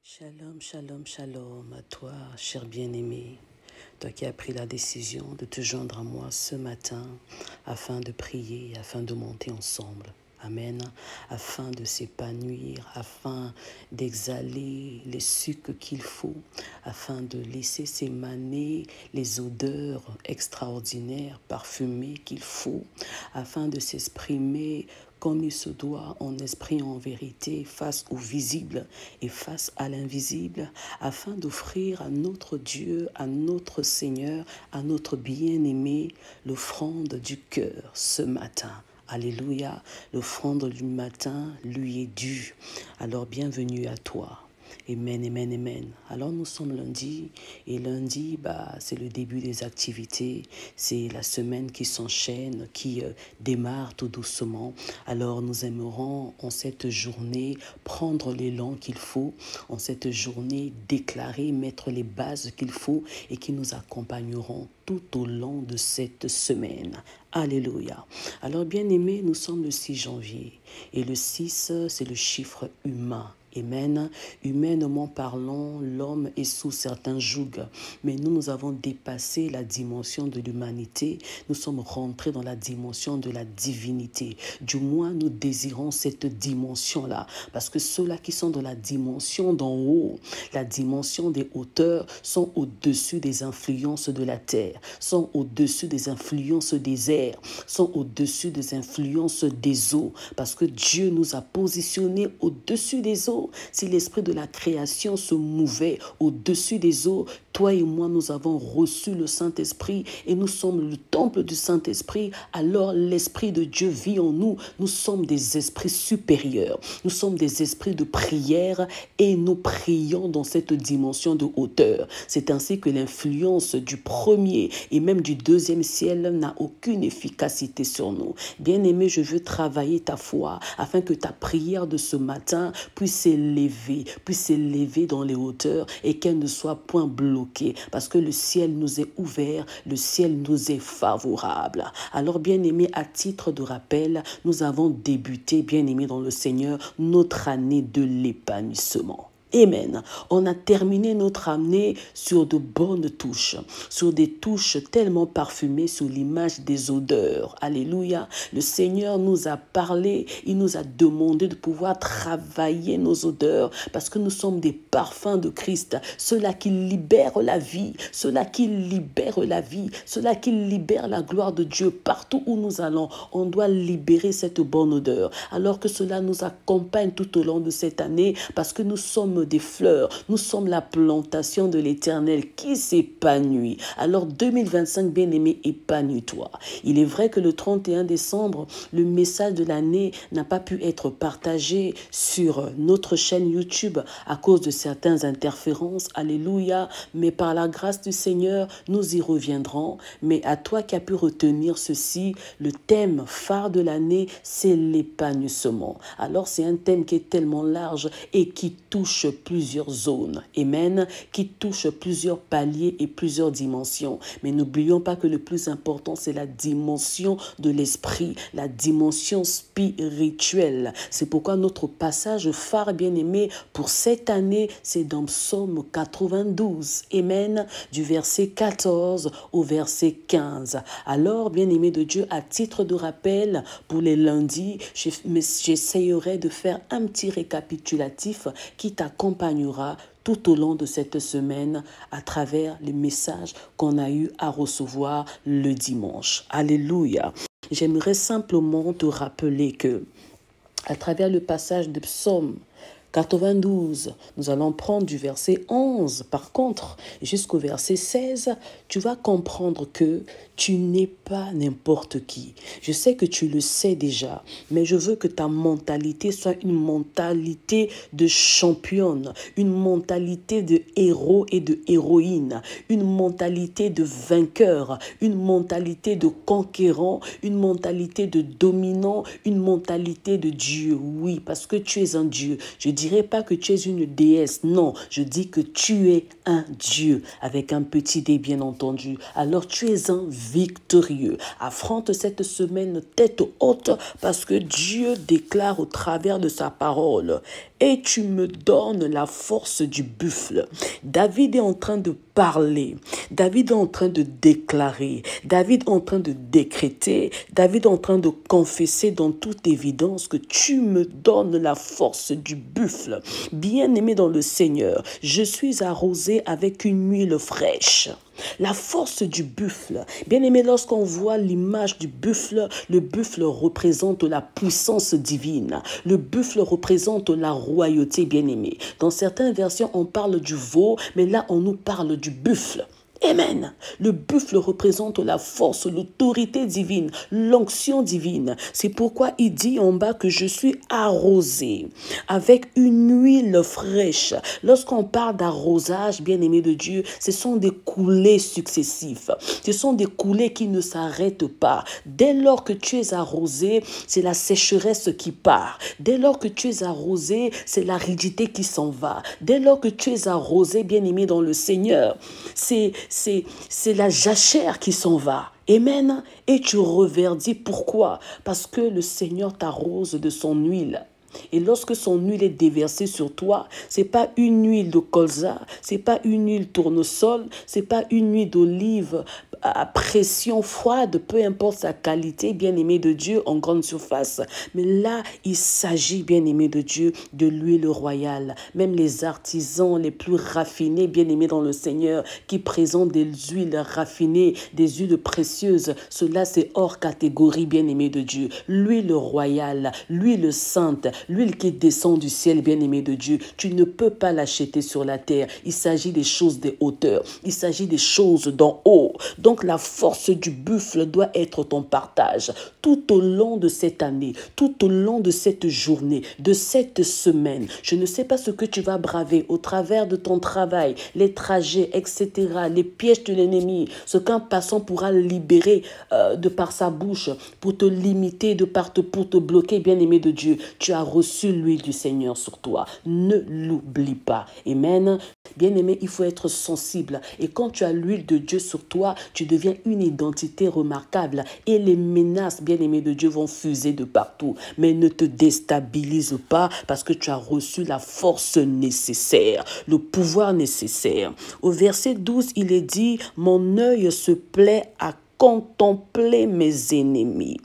Shalom, shalom, shalom à toi, cher bien-aimé, toi qui as pris la décision de te joindre à moi ce matin afin de prier, afin de monter ensemble. Amen. Afin de s'épanouir, afin d'exhaler les sucs qu'il faut, afin de laisser s'émaner les odeurs extraordinaires, parfumées qu'il faut, afin de s'exprimer comme il se doit en esprit et en vérité face au visible et face à l'invisible, afin d'offrir à notre Dieu, à notre Seigneur, à notre bien-aimé, l'offrande du cœur ce matin. Alléluia, l'offrande du matin lui est due. Alors bienvenue à toi. Amen, amen, amen. Alors nous sommes lundi et lundi, c'est le début des activités. C'est la semaine qui s'enchaîne, qui démarre tout doucement. Alors nous aimerons en cette journée prendre l'élan qu'il faut, en cette journée déclarer, mettre les bases qu'il faut et qui nous accompagneront tout au long de cette semaine. Alléluia. Alors bien aimés, nous sommes le 6 janvier et le 6, c'est le chiffre humain. Amen. Humainement parlant, l'homme est sous certains jougs, mais nous avons dépassé la dimension de l'humanité. Nous sommes rentrés dans la dimension de la divinité. Du moins, nous désirons cette dimension-là, parce que ceux-là qui sont dans la dimension d'en haut, la dimension des hauteurs, sont au-dessus des influences de la terre, sont au-dessus des influences des airs, sont au-dessus des influences des eaux, parce que Dieu nous a positionnés au-dessus des eaux. Si l'esprit de la création se mouvait au-dessus des eaux, toi et moi, nous avons reçu le Saint-Esprit et nous sommes le temple du Saint-Esprit. Alors l'Esprit de Dieu vit en nous. Nous sommes des esprits supérieurs. Nous sommes des esprits de prière et nous prions dans cette dimension de hauteur. C'est ainsi que l'influence du premier et même du deuxième ciel n'a aucune efficacité sur nous. Bien-aimé, je veux travailler ta foi afin que ta prière de ce matin puisse s'élever dans les hauteurs et qu'elle ne soit point bloquée parce que le ciel nous est ouvert, le ciel nous est favorable. Alors bien-aimés, à titre de rappel, nous avons débuté, bien-aimés dans le Seigneur, notre année de l'épanouissement. Amen. On a terminé notre année sur de bonnes touches, sur des touches tellement parfumées, sur l'image des odeurs. Alléluia. Le Seigneur nous a parlé, il nous a demandé de pouvoir travailler nos odeurs parce que nous sommes des parfums de Christ, ceux-là qui libèrent la vie, ceux-là qui libèrent la vie, ceux-là qui libèrent la gloire de Dieu. Partout où nous allons, on doit libérer cette bonne odeur. Alors que cela nous accompagne tout au long de cette année parce que nous sommes des fleurs, nous sommes la plantation de l'Éternel qui s'épanouit. Alors 2025, bien-aimé, épanouis-toi. Il est vrai que le 31 décembre, le message de l'année n'a pas pu être partagé sur notre chaîne YouTube à cause de certaines interférences. Alléluia. Mais par la grâce du Seigneur, nous y reviendrons. Mais à toi qui as pu retenir ceci, le thème phare de l'année, c'est l'épanouissement. Alors c'est un thème qui est tellement large et qui touche plusieurs zones, amen, qui touche plusieurs paliers et plusieurs dimensions. Mais n'oublions pas que le plus important, c'est la dimension de l'esprit, la dimension spirituelle. C'est pourquoi notre passage phare, bien-aimé, pour cette année, c'est dans Psaume 92, amen, du verset 14 au verset 15. Alors, bien-aimé de Dieu, à titre de rappel, pour les lundis, j'essayerai de faire un petit récapitulatif qui t'accompagnera tout au long de cette semaine à travers les messages qu'on a eu à recevoir le dimanche. Alléluia. J'aimerais simplement te rappeler que à travers le passage de Psaume 92, nous allons prendre du verset 11, par contre, jusqu'au verset 16, tu vas comprendre que tu n'es pas n'importe qui. Je sais que tu le sais déjà, mais je veux que ta mentalité soit une mentalité de championne, une mentalité de héros et de héroïne, une mentalité de vainqueur, une mentalité de conquérant, une mentalité de dominant, une mentalité de Dieu. Oui, parce que tu es un Dieu. Je ne dirais pas que tu es une déesse, non, je dis que tu es un Dieu, avec un petit D bien entendu. Alors tu es un victorieux. Affronte cette semaine tête haute parce que Dieu déclare au travers de sa parole, et tu me donnes la force du buffle. David est en train de parler. David est en train de déclarer. David est en train de décréter. David est en train de confesser dans toute évidence que tu me donnes la force du buffle. Bien-aimé dans le Seigneur, je suis arrosé avec une huile fraîche. La force du buffle. Bien-aimé, lorsqu'on voit l'image du buffle, le buffle représente la puissance divine. Le buffle représente la royauté, bien-aimé. Dans certaines versions, on parle du veau, mais là, on nous parle du buffle. Amen. Le buffle représente la force, l'autorité divine, l'onction divine. C'est pourquoi il dit en bas que je suis arrosé avec une huile fraîche. Lorsqu'on parle d'arrosage, bien-aimé de Dieu, ce sont des coulées successives. Ce sont des coulées qui ne s'arrêtent pas. Dès lors que tu es arrosé, c'est la sécheresse qui part. Dès lors que tu es arrosé, c'est l'aridité qui s'en va. Dès lors que tu es arrosé, bien-aimé dans le Seigneur, c'est la jachère qui s'en va. Amen. Et tu reverdis. Pourquoi? Parce que le Seigneur t'arrose de son huile. Et lorsque son huile est déversée sur toi, c'est pas une huile de colza, c'est pas une huile tournesol, c'est pas une huile d'olive à pression froide, peu importe sa qualité, bien-aimé de Dieu, en grande surface. Mais là, il s'agit, bien-aimé de Dieu, de l'huile royale. Même les artisans les plus raffinés, bien-aimés dans le Seigneur, qui présentent des huiles raffinées, des huiles précieuses, cela c'est hors catégorie, bien-aimé de Dieu. L'huile royale, l'huile sainte, l'huile qui descend du ciel, bien-aimé de Dieu, tu ne peux pas l'acheter sur la terre. Il s'agit des choses des hauteurs. Il s'agit des choses d'en haut. Donc la force du buffle doit être ton partage tout au long de cette année, tout au long de cette journée, de cette semaine. Je ne sais pas ce que tu vas braver au travers de ton travail, les trajets, etc., les pièges de l'ennemi, ce qu'un passant pourra libérer de par sa bouche pour te limiter, pour te bloquer, bien-aimé de Dieu. Tu as reçu l'huile du Seigneur sur toi. Ne l'oublie pas. Amen. Bien-aimé, il faut être sensible. Et quand tu as l'huile de Dieu sur toi, tu deviens une identité remarquable. Et les menaces, bien-aimé de Dieu, vont fuser de partout. Mais ne te déstabilise pas parce que tu as reçu la force nécessaire, le pouvoir nécessaire. Au verset 12, il est dit, « Mon œil se plaît à contempler mes ennemis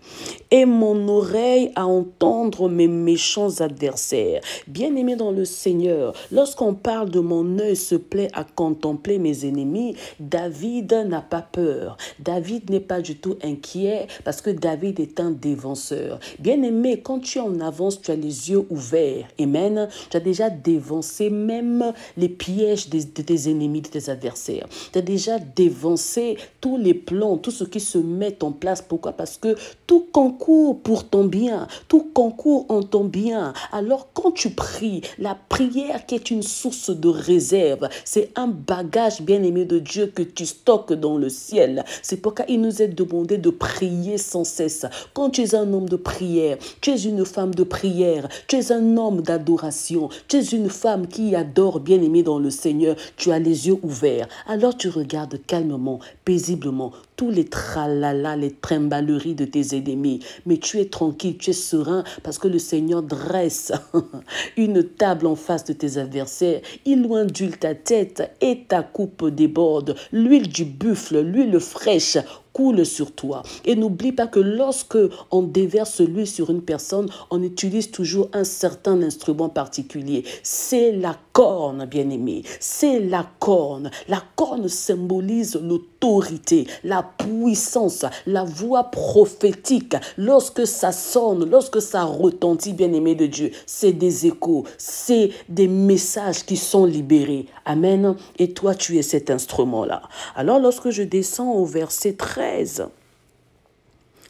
et mon oreille à entendre mes méchants adversaires. » Bien-aimé dans le Seigneur, lorsqu'on parle de mon œil se plaît à contempler mes ennemis, David n'a pas peur. David n'est pas du tout inquiet parce que David est un dévanceur. Bien-aimé, quand tu es en avance, tu as les yeux ouverts. Amen. Tu as déjà dévancé même les pièges de tes ennemis, de tes adversaires. Tu as déjà dévancé tous les plans, tout ce qui se met en place. Pourquoi? Parce que tout concourt pour ton bien. Tout concourt en ton bien. Alors quand tu pries, la prière qui est une source de réserve, c'est un bagage bien-aimé de Dieu que tu stockes dans le ciel. C'est pourquoi il nous est demandé de prier sans cesse. Quand tu es un homme de prière, tu es une femme de prière, tu es un homme d'adoration, tu es une femme qui adore bien-aimé dans le Seigneur, tu as les yeux ouverts. Alors tu regardes calmement, paisiblement, tous les tralala, les trimballeries de tes ennemis. Mais tu es tranquille, tu es serein parce que le Seigneur dresse une table en face de tes adversaires. Il ondule ta tête et ta coupe déborde. L'huile du buffle, l'huile fraîche coule sur toi. Et n'oublie pas que lorsque on déverse l'huile sur une personne, on utilise toujours un certain instrument particulier. C'est la corne, bien-aimé. C'est la corne. La corne symbolise l'autorité, la puissance, la voix prophétique. Lorsque ça sonne, lorsque ça retentit, bien-aimé de Dieu, c'est des échos, c'est des messages qui sont libérés. Amen. Et toi, tu es cet instrument-là. Alors, lorsque je descends au verset 13,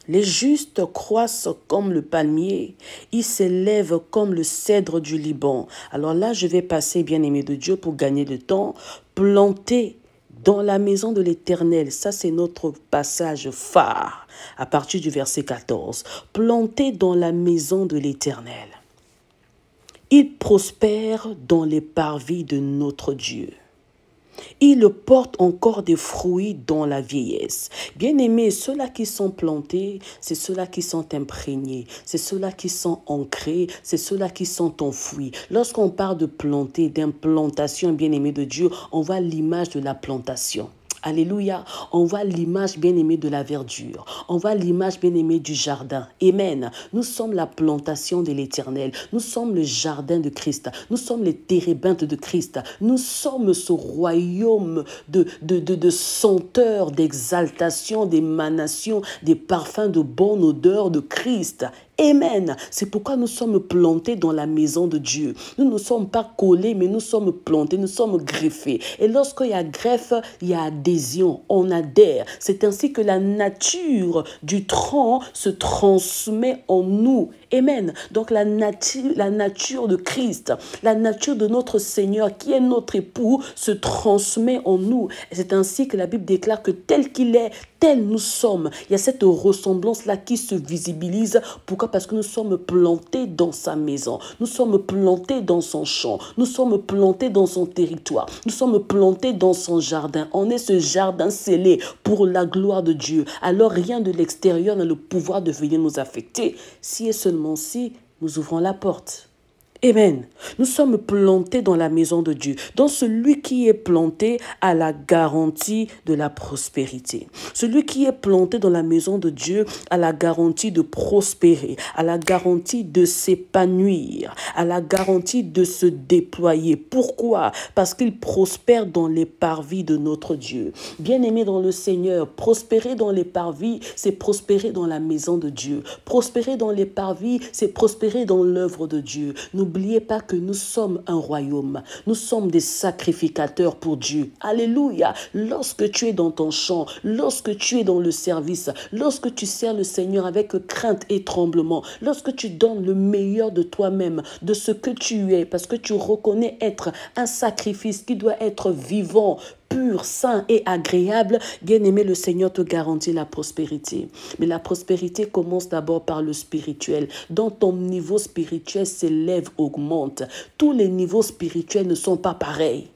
les justes croissent comme le palmier, ils s'élèvent comme le cèdre du Liban. Alors là, je vais passer, bien-aimé de Dieu, pour gagner le temps, plantés dans la maison de l'Éternel. Ça, c'est notre passage phare à partir du verset 14. Plantés dans la maison de l'Éternel. Ils prospèrent dans les parvis de notre Dieu. Il porte encore des fruits dans la vieillesse. Bien-aimés, ceux-là qui sont plantés, c'est ceux-là qui sont imprégnés, c'est ceux-là qui sont ancrés, c'est ceux-là qui sont enfouis. Lorsqu'on parle de planter, d'implantation, bien-aimés de Dieu, on voit l'image de la plantation. Alléluia. On voit l'image bien-aimée de la verdure. On voit l'image bien-aimée du jardin. Amen. Nous sommes la plantation de l'Éternel. Nous sommes le jardin de Christ. Nous sommes les térébintes de Christ. Nous sommes ce royaume de senteurs, d'exaltation, d'émanation, des parfums de bonne odeur de Christ. Amen. C'est pourquoi nous sommes plantés dans la maison de Dieu. Nous ne sommes pas collés, mais nous sommes plantés, nous sommes greffés. Et lorsqu'il y a greffe, il y a adhésion, on adhère. C'est ainsi que la nature du tronc se transmet en nous. Amen. Donc la nature de Christ, la nature de notre Seigneur, qui est notre époux, se transmet en nous. Et c'est ainsi que la Bible déclare que tel qu'il est, tel nous sommes. Il y a cette ressemblance-là qui se visibilise. Pourquoi? Parce que nous sommes plantés dans sa maison. Nous sommes plantés dans son champ. Nous sommes plantés dans son territoire. Nous sommes plantés dans son jardin. On est ce jardin scellé pour la gloire de Dieu. Alors rien de l'extérieur n'a le pouvoir de venir nous affecter. Si et seulement si nous ouvrons la porte. Amen. Nous sommes plantés dans la maison de Dieu. Dans celui qui est planté a la garantie de la prospérité. Celui qui est planté dans la maison de Dieu a la garantie de prospérer, a la garantie de s'épanouir, a la garantie de se déployer. Pourquoi? Parce qu'il prospère dans les parvis de notre Dieu. Bien-aimé dans le Seigneur, prospérer dans les parvis, c'est prospérer dans la maison de Dieu. Prospérer dans les parvis, c'est prospérer dans l'œuvre de Dieu. N'oubliez pas que nous sommes un royaume. Nous sommes des sacrificateurs pour Dieu. Alléluia. Lorsque tu es dans ton champ, lorsque tu es dans le service, lorsque tu sers le Seigneur avec crainte et tremblement, lorsque tu donnes le meilleur de toi-même, de ce que tu es, parce que tu reconnais être un sacrifice qui doit être vivant, pur, sain et agréable, bien-aimé, le Seigneur te garantit la prospérité. Mais la prospérité commence d'abord par le spirituel. Dans ton niveau spirituel s'élève, augmente. Tous les niveaux spirituels ne sont pas pareils.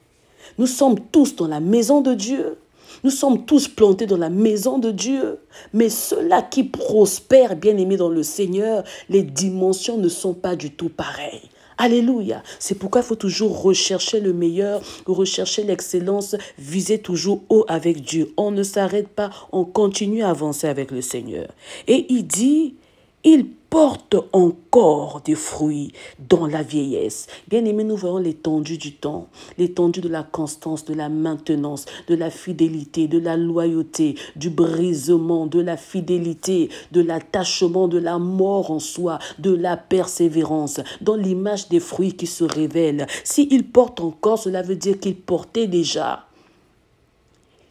Nous sommes tous dans la maison de Dieu. Nous sommes tous plantés dans la maison de Dieu. Mais ceux-là qui prospèrent, bien-aimés dans le Seigneur, les dimensions ne sont pas du tout pareilles. Alléluia. C'est pourquoi il faut toujours rechercher le meilleur, rechercher l'excellence, viser toujours haut avec Dieu. On ne s'arrête pas, on continue à avancer avec le Seigneur. Et il dit, il porte encore des fruits dans la vieillesse. Bien aimé, nous voyons l'étendue du temps, l'étendue de la constance, de la maintenance, de la fidélité, de la loyauté, du brisement, de la fidélité, de l'attachement, de la mort en soi, de la persévérance, dans l'image des fruits qui se révèlent. S'il porte encore, cela veut dire qu'il portait déjà.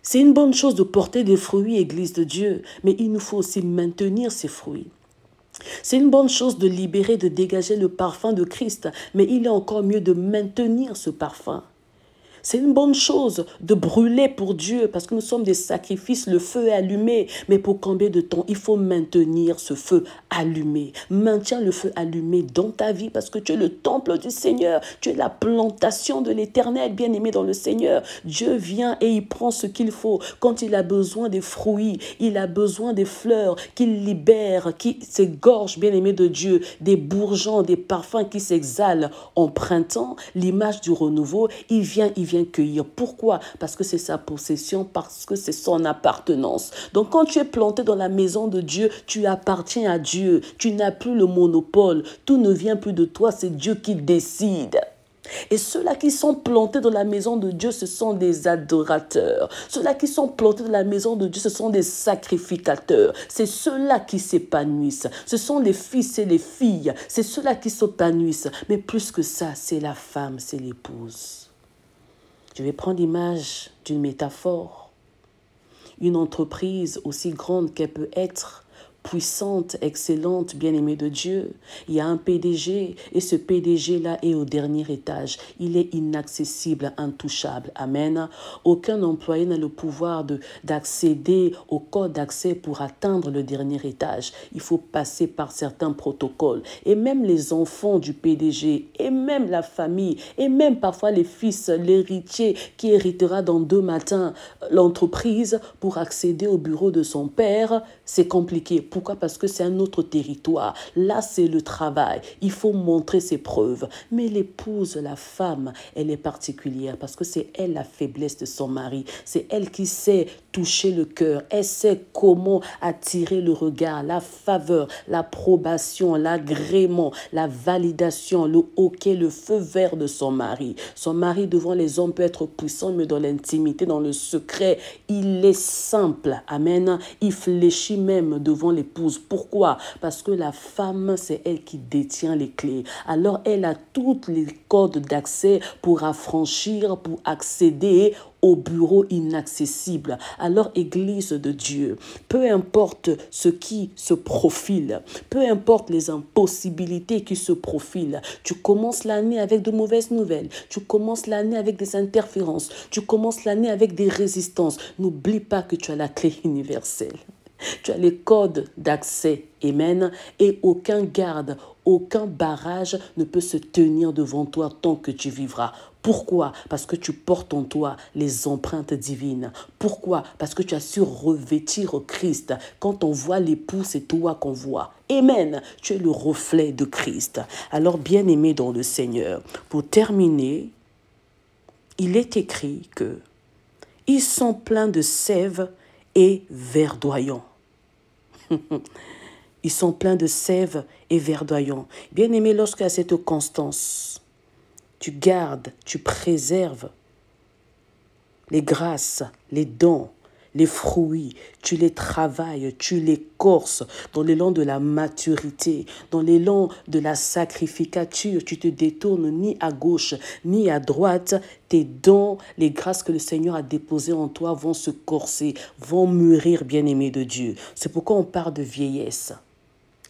C'est une bonne chose de porter des fruits, Église de Dieu, mais il nous faut aussi maintenir ces fruits. C'est une bonne chose de libérer, de dégager le parfum de Christ, mais il est encore mieux de maintenir ce parfum. C'est une bonne chose de brûler pour Dieu parce que nous sommes des sacrifices, le feu est allumé. Mais pour combien de temps? Il faut maintenir ce feu allumé. Maintiens le feu allumé dans ta vie parce que tu es le temple du Seigneur. Tu es la plantation de l'Éternel, bien-aimé dans le Seigneur. Dieu vient et il prend ce qu'il faut. Quand il a besoin des fruits, il a besoin des fleurs qu'il libère, qui s'égorgent, bien-aimé de Dieu, des bourgeons, des parfums qui s'exhalent en printemps, l'image du renouveau, il vient cueillir. Pourquoi? Parce que c'est sa possession, parce que c'est son appartenance. Donc quand tu es planté dans la maison de Dieu, tu appartiens à Dieu. Tu n'as plus le monopole. Tout ne vient plus de toi, c'est Dieu qui décide. Et ceux-là qui sont plantés dans la maison de Dieu, ce sont des adorateurs. Ceux-là qui sont plantés dans la maison de Dieu, ce sont des sacrificateurs. C'est ceux-là qui s'épanouissent. Ce sont les fils et les filles. C'est ceux-là qui s'épanouissent. Mais plus que ça, c'est la femme, c'est l'épouse. Je vais prendre l'image d'une métaphore. Une entreprise, aussi grande qu'elle peut être, puissante, excellente, bien-aimée de Dieu. Il y a un PDG et ce PDG-là est au dernier étage. Il est inaccessible, intouchable. Amen. Aucun employé n'a le pouvoir d'accéder au code d'accès pour atteindre le dernier étage. Il faut passer par certains protocoles. Et même les enfants du PDG, et même la famille, et même parfois les fils, l'héritier qui héritera dans 2 matins l'entreprise pour accéder au bureau de son père, c'est compliqué. Pourquoi? Parce que c'est un autre territoire. Là, c'est le travail. Il faut montrer ses preuves. Mais l'épouse, la femme, elle est particulière parce que c'est elle la faiblesse de son mari. C'est elle qui sait toucher le cœur. Elle sait comment attirer le regard, la faveur, l'approbation, l'agrément, la validation, le hoquet, le feu vert de son mari. Son mari devant les hommes peut être puissant, mais dans l'intimité, dans le secret, il est simple. Amen. Il fléchit même devant l'épouse. Pourquoi? Parce que la femme, c'est elle qui détient les clés. Alors, elle a toutes les codes d'accès pour affranchir, pour accéder au bureau inaccessible. Alors, Église de Dieu, peu importe ce qui se profile, peu importe les impossibilités qui se profilent, tu commences l'année avec de mauvaises nouvelles, tu commences l'année avec des interférences, tu commences l'année avec des résistances. N'oublie pas que tu as la clé universelle. Tu as les codes d'accès, amen, et aucun garde, aucun barrage ne peut se tenir devant toi tant que tu vivras. Pourquoi? Parce que tu portes en toi les empreintes divines. Pourquoi? Parce que tu as su revêtir Christ. Quand on voit l'époux, c'est toi qu'on voit. Amen. Tu es le reflet de Christ. Alors, bien-aimé dans le Seigneur, pour terminer, il est écrit que ils sont pleins de sève et verdoyants. Ils sont pleins de sève et verdoyants. Bien-aimé, lorsqu'il y a cette constance, tu gardes, tu préserves les grâces, les dons, les fruits, tu les travailles, tu les corses dans l'élan de la maturité, dans l'élan de la sacrificature. Tu te détournes ni à gauche ni à droite. Tes dons, les grâces que le Seigneur a déposées en toi vont se corser, vont mûrir, bien-aimé de Dieu. C'est pourquoi on parle de vieillesse.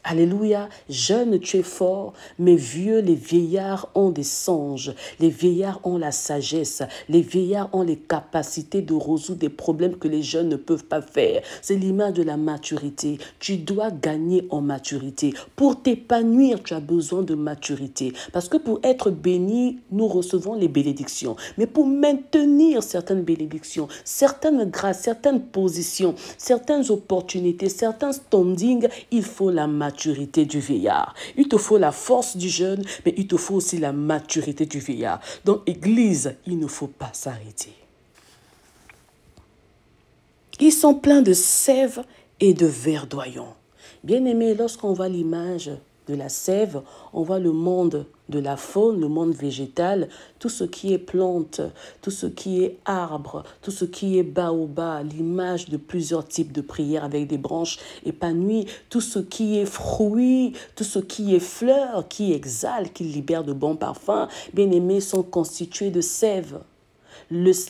Alléluia, jeune tu es fort, mais vieux les vieillards ont des songes, les vieillards ont la sagesse, les vieillards ont les capacités de résoudre des problèmes que les jeunes ne peuvent pas faire. C'est l'image de la maturité. Tu dois gagner en maturité. Pour t'épanouir, tu as besoin de maturité. Parce que pour être béni, nous recevons les bénédictions. Mais pour maintenir certaines bénédictions, certaines grâces, certaines positions, certaines opportunités, certains standings, il faut la maturité du vieillard. Il te faut la force du jeune, mais il te faut aussi la maturité du vieillard. Donc, Église, il ne faut pas s'arrêter. Ils sont pleins de sève et de verdoyants. Bien-aimé, lorsqu'on voit l'image de la sève, on voit le monde de la faune, le monde végétal, tout ce qui est plante, tout ce qui est arbre, tout ce qui est baobab, l'image de plusieurs types de prières avec des branches épanouies, tout ce qui est fruits, tout ce qui est fleurs, qui exhalent, qui libèrent de bons parfums, bien-aimés, sont constitués de sève.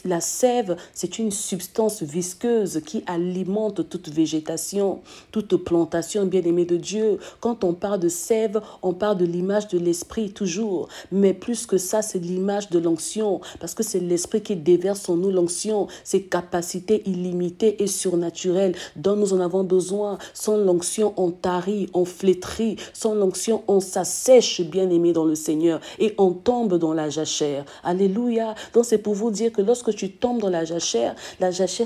La sève, c'est une substance visqueuse qui alimente toute végétation, toute plantation, bien-aimée de Dieu. Quand on parle de sève, on parle de l'image de l'esprit toujours. Mais plus que ça, c'est l'image de l'onction. Parce que c'est l'esprit qui déverse en nous l'onction, ses capacités illimitées et surnaturelles dont nous en avons besoin. Sans l'onction, on tarit, on flétrit. Sans l'onction, on s'assèche, bien-aimé dans le Seigneur. Et on tombe dans la jachère. Alléluia. Donc c'est pour vous dire que lorsque tu tombes dans la jachère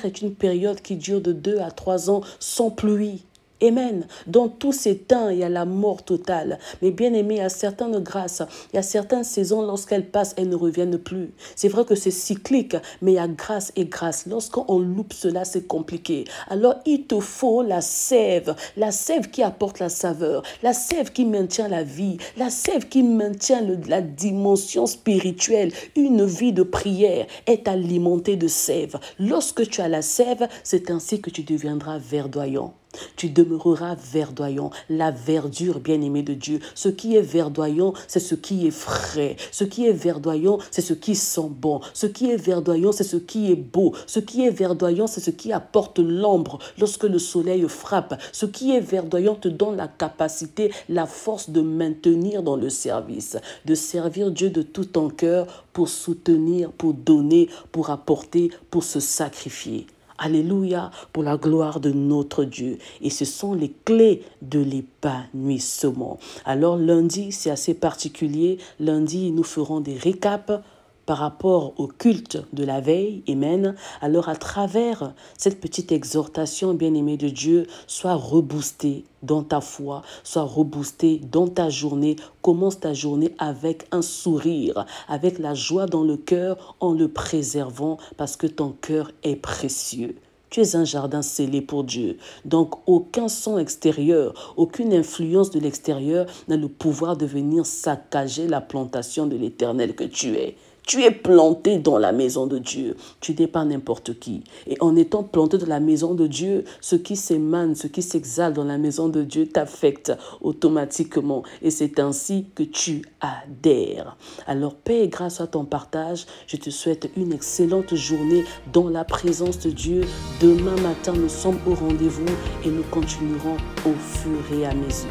est une période qui dure de 2 à 3 ans sans pluie. Amen. Dans tous ces temps, il y a la mort totale. Mais bien aimé, il y a certaines grâces, il y a certaines saisons, lorsqu'elles passent, elles ne reviennent plus. C'est vrai que c'est cyclique, mais il y a grâce et grâce. Lorsqu'on loupe cela, c'est compliqué. Alors, il te faut la sève qui apporte la saveur, la sève qui maintient la vie, la sève qui maintient la dimension spirituelle. Une vie de prière est alimentée de sève. Lorsque tu as la sève, c'est ainsi que tu deviendras verdoyant. Tu demeureras verdoyant, la verdure, bien-aimé de Dieu. Ce qui est verdoyant, c'est ce qui est frais. Ce qui est verdoyant, c'est ce qui sent bon. Ce qui est verdoyant, c'est ce qui est beau. Ce qui est verdoyant, c'est ce qui apporte l'ombre lorsque le soleil frappe. Ce qui est verdoyant te donne la capacité, la force de maintenir dans le service, de servir Dieu de tout ton cœur pour soutenir, pour donner, pour apporter, pour se sacrifier. Alléluia, pour la gloire de notre Dieu. Et ce sont les clés de l'épanouissement. Alors lundi, c'est assez particulier. Lundi, nous ferons des récaps par rapport au culte de la veille. Amen. Alors à travers cette petite exhortation, bien-aimé de Dieu, sois reboosté dans ta foi, sois reboosté dans ta journée. Commence ta journée avec un sourire, avec la joie dans le cœur, en le préservant parce que ton cœur est précieux. Tu es un jardin scellé pour Dieu. Donc, aucun son extérieur, aucune influence de l'extérieur n'a le pouvoir de venir saccager la plantation de l'Éternel que tu es. Tu es planté dans la maison de Dieu. Tu n'es pas n'importe qui. Et en étant planté dans la maison de Dieu, ce qui s'émane, ce qui s'exhale dans la maison de Dieu t'affecte automatiquement. Et c'est ainsi que tu adhères. Alors, paix et grâce à ton partage. Je te souhaite une excellente journée dans la présence de Dieu. Demain matin, nous sommes au rendez-vous et nous continuerons au fur et à mesure.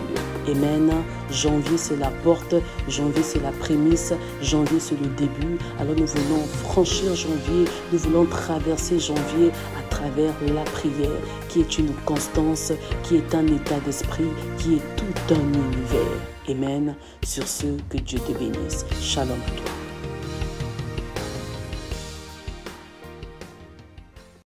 Amen. Janvier, c'est la porte. Janvier, c'est la prémisse. Janvier, c'est le début. Alors nous voulons franchir janvier, nous voulons traverser janvier à travers la prière qui est une constance, qui est un état d'esprit, qui est tout un univers. Amen. Sur ce, que Dieu te bénisse. Shalom à toi.